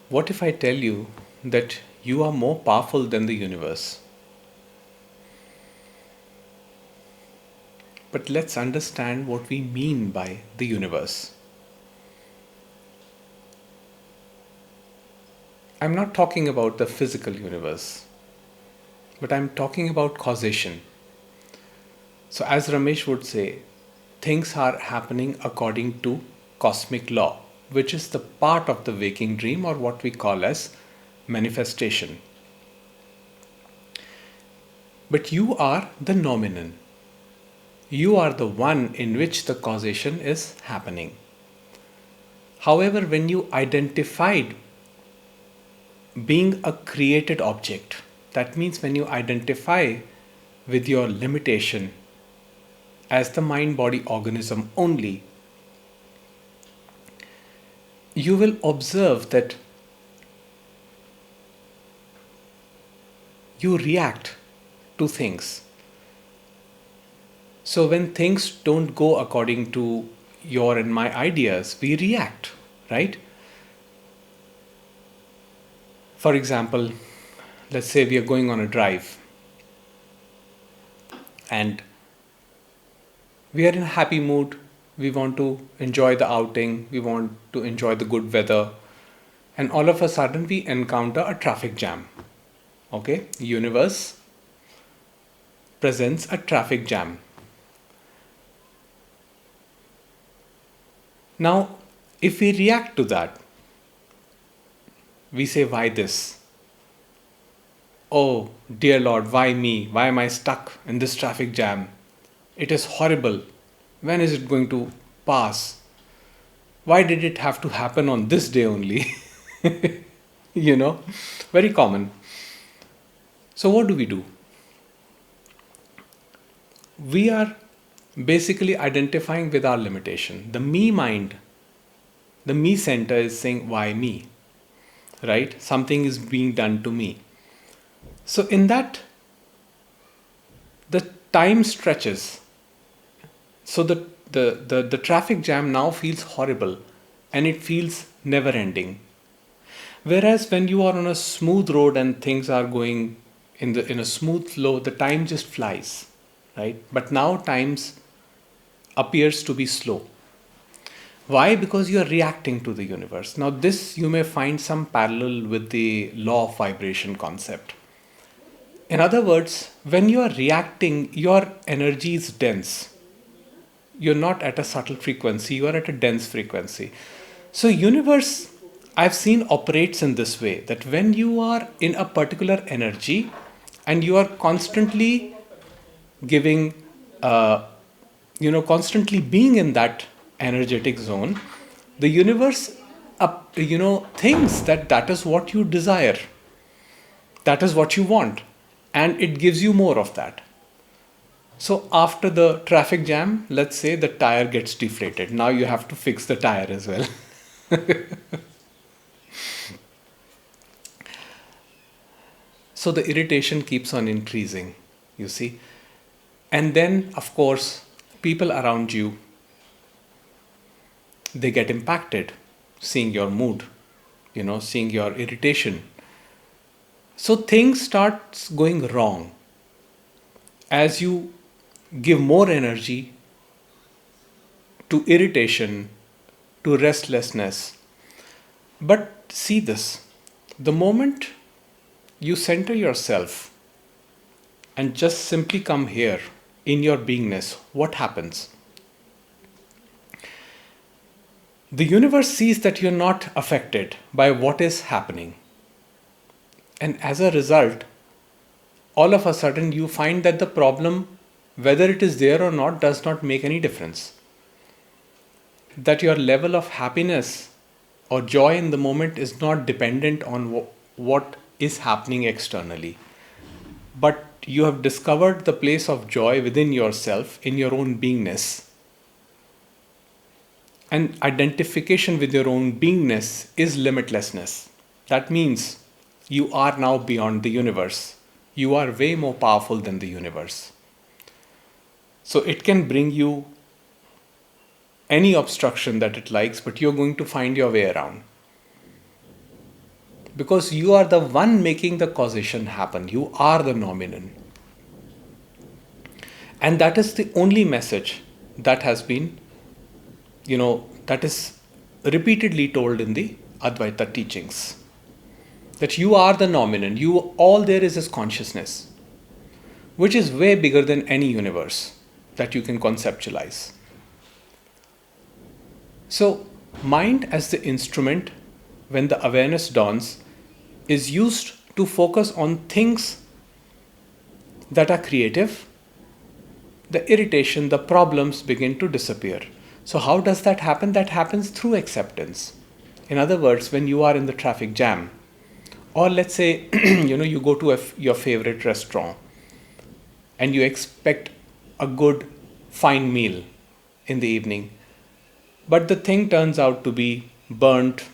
What if I tell you that you are more powerful than the universe? But let's understand what we mean by the universe. I'm not talking about the physical universe, but I'm talking about causation. So, as Ramesh would say, things are happening according to cosmic law, which is the part of the waking dream or what we call as manifestation. But you are the nominal. You are the one in which the causation is happening. However, when you identified being a created object, that means when you identify with your limitation as the mind body organism only, you will observe that you react to things. So when things don't go according to your and my ideas, we react, right? For example, let's say we are going on a drive and we are in a happy mood. We want to enjoy the outing, we want to enjoy the good weather, and all of a sudden we encounter a traffic jam. Okay, universe presents a traffic jam. Now, if we react to that, we say, why this? Oh, dear Lord, why me? Why am I stuck in this traffic jam? It is horrible. When is it going to pass? Why did it have to happen on this day only? you know, very common. So, what do? We are basically identifying with our limitation. The me mind, the me center is saying, why me? Right? Something is being done to me. So, in that, the time stretches. So, the traffic jam now feels horrible and it feels never ending. Whereas when you are on a smooth road and things are going in a smooth flow, the time just flies, right? But now times appears to be slow. Why? Because you are reacting to the universe. Now, this you may find some parallel with the law of vibration concept. In other words, when you are reacting, your energy is dense. You're not at a subtle frequency, you are at a dense frequency. So, universe I've seen operates in this way that when you are in a particular energy and you are constantly giving, constantly being in that energetic zone, the universe, thinks that that is what you desire, that is what you want, and it gives you more of that. So after the traffic jam, let's say the tire gets deflated. Now you have to fix the tire as well. So the irritation keeps on increasing, you see. And then, of course, people around you, they get impacted seeing your mood, seeing your irritation. So things starts going wrong as you give more energy to irritation, to restlessness. But see this, the moment you center yourself and just simply come here in your beingness, what happens? The universe sees that you're not affected by what is happening. And as a result, all of a sudden you find that the problem, whether it is there or not, does not make any difference. That your level of happiness or joy in the moment is not dependent on what is happening externally. But you have discovered the place of joy within yourself, in your own beingness. And identification with your own beingness is limitlessness. That means you are now beyond the universe. You are way more powerful than the universe. So it can bring you any obstruction that it likes, but you're going to find your way around. because you are the one making the causation happen. You are the nominant. And that is the only message that has been, that is repeatedly told in the Advaita teachings. That you are the nominant. All there is consciousness, which is way bigger than any universe that you can conceptualize. So, mind as the instrument, when the awareness dawns, is used to focus on things that are creative. The irritation, the problems begin to disappear. So, how does that happen? That happens through acceptance. In other words, when you are in the traffic jam, or let's say, you go to your favorite restaurant and you expect a good, fine meal in the evening, but the thing turns out to be burnt,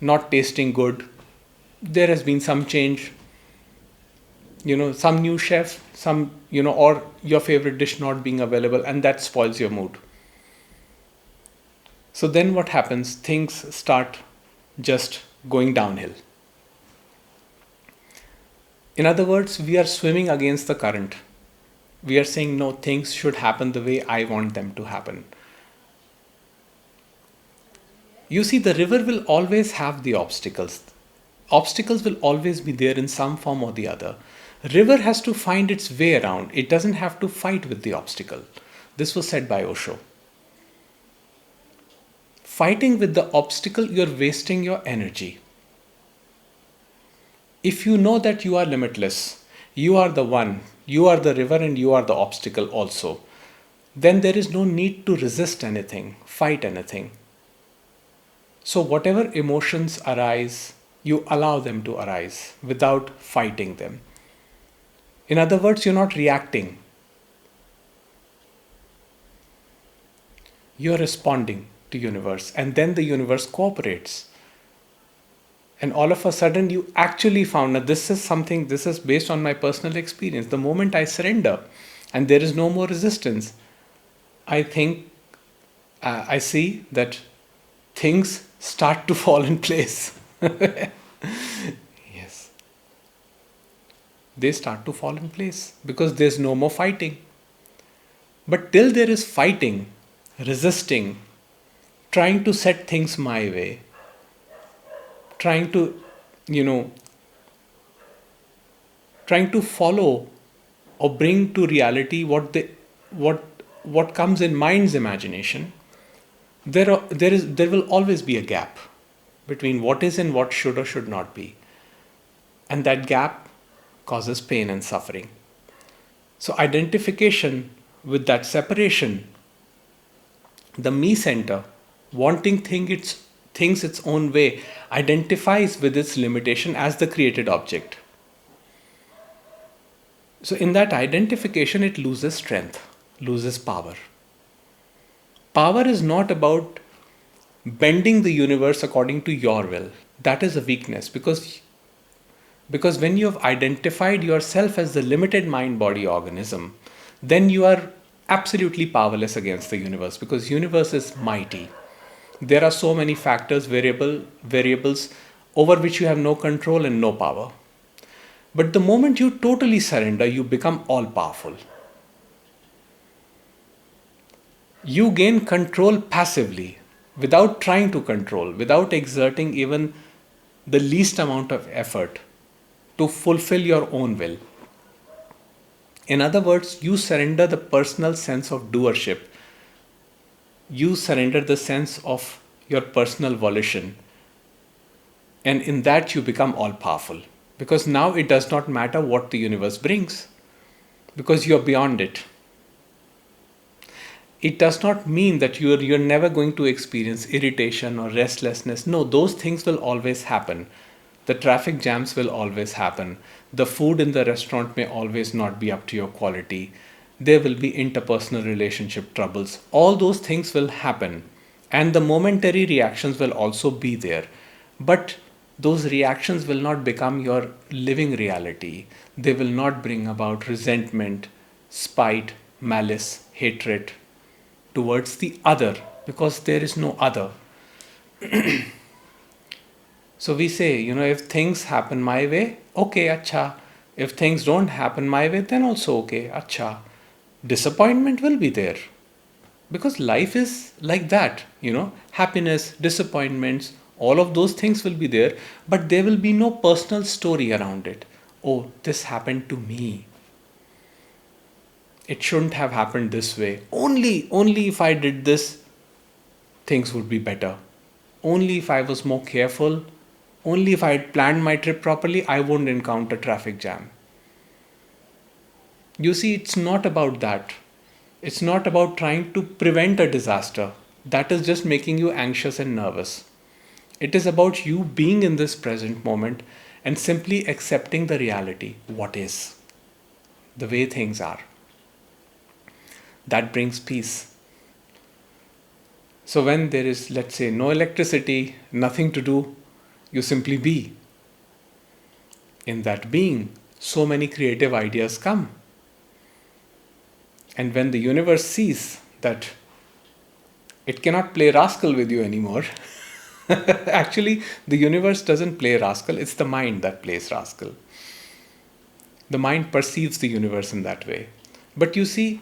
not tasting good. There has been some change, some new chef, or your favorite dish not being available, and that spoils your mood. So then what happens? Things start just going downhill. In other words, we are swimming against the current. We are saying, no, things should happen the way I want them to happen. You see, the river will always have the obstacles. Obstacles will always be there in some form or the other. River has to find its way around. It doesn't have to fight with the obstacle. This was said by Osho. Fighting with the obstacle, you're wasting your energy. If you know that you are limitless, you are the one, you are the river, and you are the obstacle also, then there is no need to resist anything, fight anything. So whatever emotions arise, you allow them to arise without fighting them. In other words, you're not reacting. You're responding to universe, and then the universe cooperates. And all of a sudden you actually found that this is based on my personal experience. The moment I surrender and there is no more resistance, I see that things start to fall in place. Yes. They start to fall in place because there's no more fighting. But till there is fighting, resisting, trying to set things my way, trying to follow or bring to reality what comes in mind's imagination, there will always be a gap between what is and what should or should not be. And that gap causes pain and suffering. So identification with that separation, the me center, wanting things its own way, identifies with its limitation as the created object. So in that identification, it loses strength, loses power. Power is not about bending the universe according to your will. That is a weakness, because when you have identified yourself as the limited mind-body organism, then you are absolutely powerless against the universe, because universe is mighty. There are so many factors, variables over which you have no control and no power. But the moment you totally surrender, you become all-powerful. You gain control passively, without trying to control, without exerting even the least amount of effort to fulfill your own will. In other words, you surrender the personal sense of doership. You surrender the sense of your personal volition. And in that you become all-powerful. Because now it does not matter what the universe brings. Because you're beyond it. It does not mean that you're never going to experience irritation or restlessness. No, those things will always happen. The traffic jams will always happen. The food in the restaurant may always not be up to your quality. There will be interpersonal relationship troubles. All those things will happen. And the momentary reactions will also be there. But those reactions will not become your living reality. They will not bring about resentment, spite, malice, hatred towards the other, because there is no other. So we say, if things happen my way, okay, acha. If things don't happen my way, then also okay, acha. Disappointment will be there because life is like that, happiness, disappointments, all of those things will be there, but there will be no personal story around it. Oh, this happened to me. It shouldn't have happened this way. Only if I did this, things would be better. Only if I was more careful, only if I had planned my trip properly, I wouldn't encounter traffic jam. You see, it's not about that. It's not about trying to prevent a disaster. That is just making you anxious and nervous. It is about you being in this present moment and simply accepting the reality, what is, the way things are. That brings peace. So when there is, let's say, no electricity, nothing to do, you simply be. In that being, so many creative ideas come. And when the universe sees that it cannot play rascal with you anymore, actually, the universe doesn't play rascal, it's the mind that plays rascal. The mind perceives the universe in that way. But you see,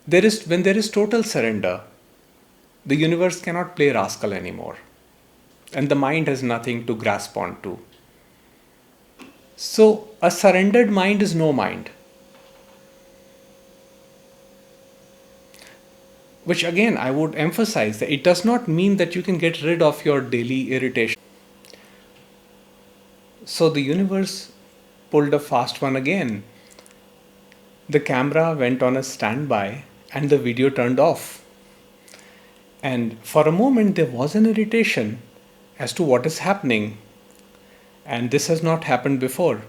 when there is total surrender, the universe cannot play rascal anymore. And the mind has nothing to grasp onto. So, a surrendered mind is no mind. Which again, I would emphasize that it does not mean that you can get rid of your daily irritation. So the universe pulled a fast one again. The camera went on a standby and the video turned off. And for a moment, there was an irritation as to what is happening. And this has not happened before.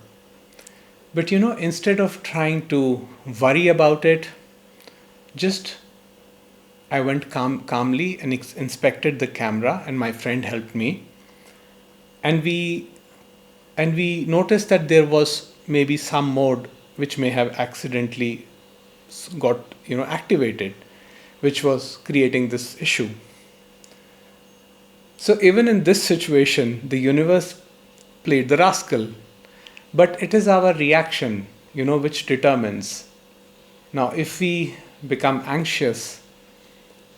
But instead of trying to worry about it, just I went calmly and inspected the camera, and my friend helped me. And we noticed that there was maybe some mode which may have accidentally got activated, which was creating this issue. So even in this situation, the universe played the rascal, but it is our reaction, which determines. Now, if we become anxious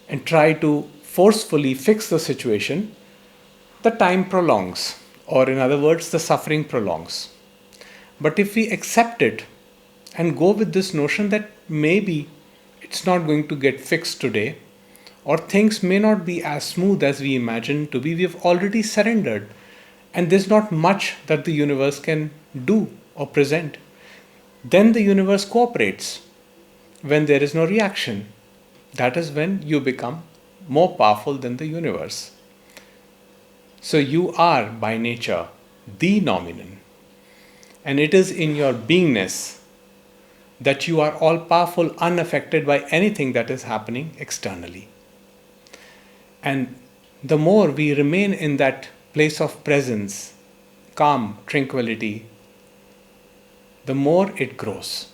and try to forcefully fix the situation, the time prolongs, or in other words, the suffering prolongs. But if we accept it and go with this notion that maybe it's not going to get fixed today, or things may not be as smooth as we imagine to be, we've already surrendered, and there's not much that the universe can do or present. Then the universe cooperates when there is no reaction. That is when you become more powerful than the universe. So you are by nature the nominant. And it is in your beingness that you are all powerful, unaffected by anything that is happening externally. And the more we remain in that place of presence, calm, tranquility, the more it grows.